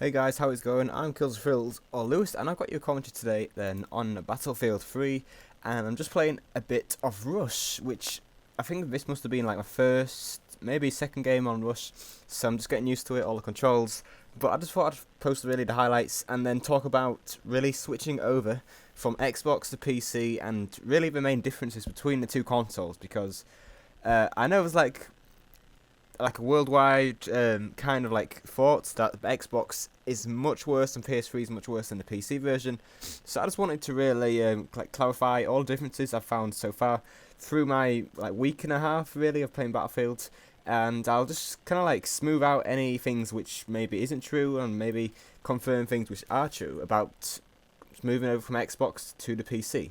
Hey guys, how is it going? I'm Killz4Thrillz, or Lewis, and I've got your commentary today then on Battlefield 3, and I'm just playing a bit of Rush, which I think this must have been like my first, maybe second game on Rush, so I'm just getting used to it, all the controls, but I just thought I'd post really the highlights and then talk about really switching over from Xbox to PC and really the main differences between the two consoles, because I know there's like a worldwide kind of like thoughts that Xbox is much worse and PS3 is much worse than the PC version. So I just wanted to really like clarify all the differences I've found so far through my like week and a half really of playing Battlefield, and I'll just kind of like smooth out any things which maybe isn't true and maybe confirm things which are true about moving over from Xbox to the PC.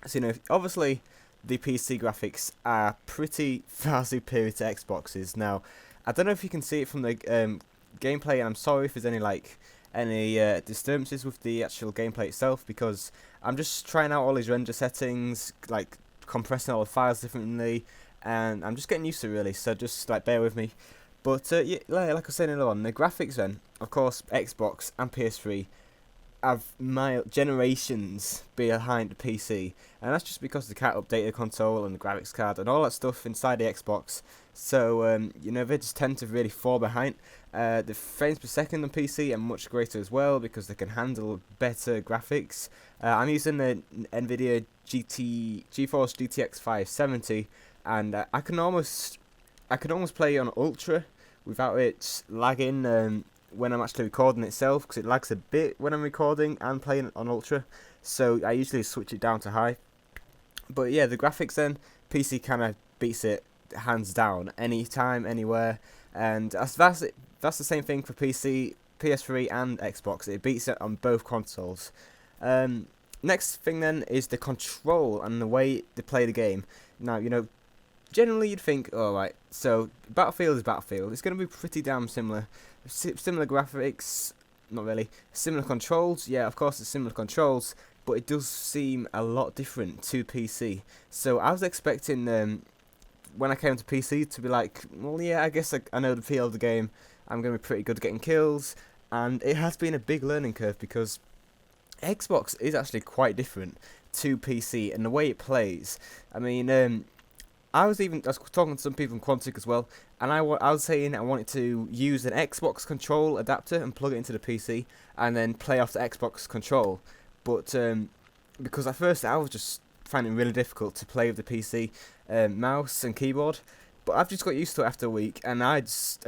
So obviously the PC graphics are pretty far superior to Xbox's. Now, I don't know if you can see it from the gameplay, and I'm sorry if there's any disturbances with the actual gameplay itself, because I'm just trying out all these render settings, like compressing all the files differently, and I'm just getting used to it really, so just like bear with me. But yeah, like I was saying earlier on, the graphics then, of course, Xbox and PS3 have generations behind the PC, and that's just because they can't update the console and the graphics card and all that stuff inside the Xbox. So they just tend to really fall behind. The frames per second on PC are much greater as well because they can handle better graphics. I'm using the Nvidia GeForce GTX 570, and I can almost play on ultra without it lagging. When I'm actually recording itself, because it lags a bit when I'm recording and playing it on ultra, so I usually switch it down to high. But yeah, the graphics then, PC kind of beats it hands down anytime, anywhere, and that's it. That's the same thing for PC, PS3 and Xbox. It beats it on both consoles. Next thing then is the control and the way they play the game. Now, generally you'd think, alright, so Battlefield is Battlefield. It's going to be pretty damn similar. Similar graphics, not really. Similar controls, yeah, of course it's similar controls, but it does seem a lot different to PC. So I was expecting when I came to PC to be like, well, yeah, I guess I know the feel of the game. I'm going to be pretty good at getting kills, and it has been a big learning curve because Xbox is actually quite different to PC and the way it plays. I mean, I was talking to some people from Quantic as well, and I was saying I wanted to use an Xbox control adapter and plug it into the PC, and then play off the Xbox control. But because at first I was just finding it really difficult to play with the PC mouse and keyboard, but I've just got used to it after a week, and I'm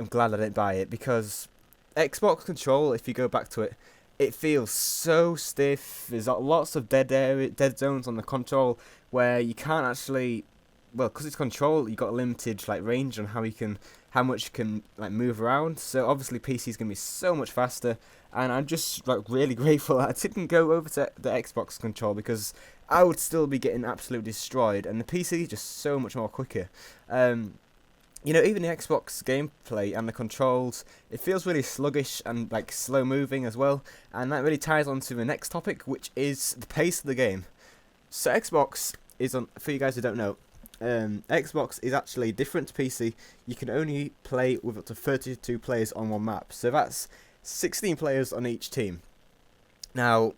glad I didn't buy it, because Xbox control, if you go back to it, it feels so stiff. There's lots of dead zones on the control where you can't actually. Well, because it's control, you got a limited like range on how much you can like move around. So obviously PC is gonna be so much faster, and I'm just like really grateful that I didn't go over to the Xbox control, because I would still be getting absolutely destroyed, and the PC is just so much more quicker. Even the Xbox gameplay and the controls, it feels really sluggish and like slow moving as well, and that really ties on to the next topic, which is the pace of the game. So Xbox is for you guys who don't know. Xbox is actually different to PC. You can only play with up to 32 players on one map, so that's 16 players on each team. Now,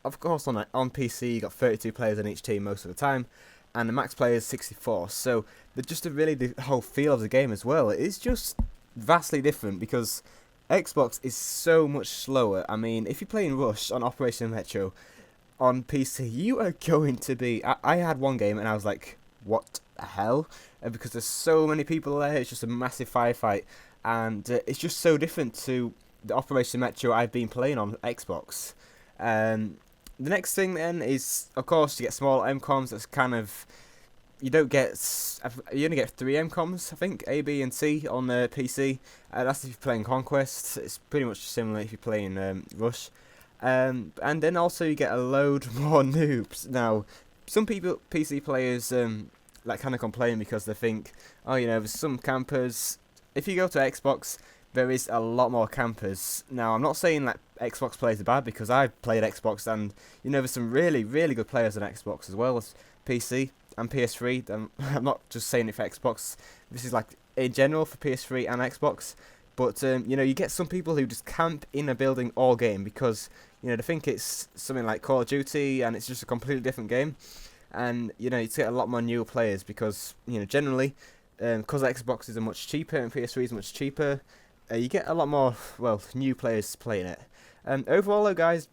of course, on PC you got 32 players on each team most of the time, and the max player is 64. So the whole feel of the game as well is just vastly different, because Xbox is so much slower. I mean, if you're playing Rush on Operation Metro on PC, you are going to be. I had one game and I was like, what the hell? Because there's so many people there, it's just a massive firefight, and it's just so different to the Operation Metro I've been playing on Xbox. The next thing then is, of course, you get small MCOMs. That's kind of, you only get 3 MCOMs, I think, A, B, and C on the PC. That's if you're playing Conquest. It's pretty much similar if you're playing Rush. And then also you get a load more noobs. Now, some PC players, kind of complain because they think, there's some campers. If you go to Xbox, there is a lot more campers. Now, I'm not saying that Xbox players are bad, because I've played Xbox, and there's some really, really good players on Xbox as well as PC and PS3. I'm not just saying it for Xbox. This is like in general for PS3 and Xbox. But you know, you get some people who just camp in a building all game because you know they think it's something like Call of Duty and it's just a completely different game. And you know, you get a lot more newer players because you know generally, because Xboxes are much cheaper and PS3 is much cheaper, you get a lot more new players playing it. Overall, though, guys,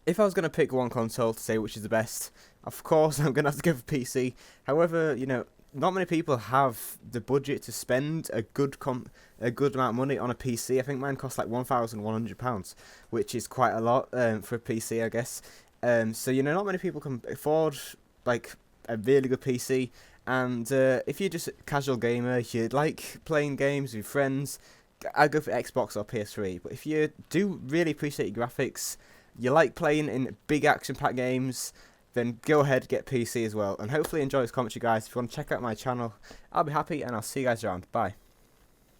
if I was going to pick one console to say which is the best, of course I'm going to have to go for PC. However, you know, not many people have the budget to spend a good amount of money on a PC. I think mine costs like £1,100, which is quite a lot for a PC, I guess. So you know, not many people can afford like a really good PC. And if you're just a casual gamer, you like playing games with friends, I'd go for Xbox or PS3. But if you do really appreciate your graphics, you like playing in big action-packed games, then go ahead, get PC as well. And hopefully enjoy this commentary, guys. If you want to check out my channel, I'll be happy, and I'll see you guys around. Bye.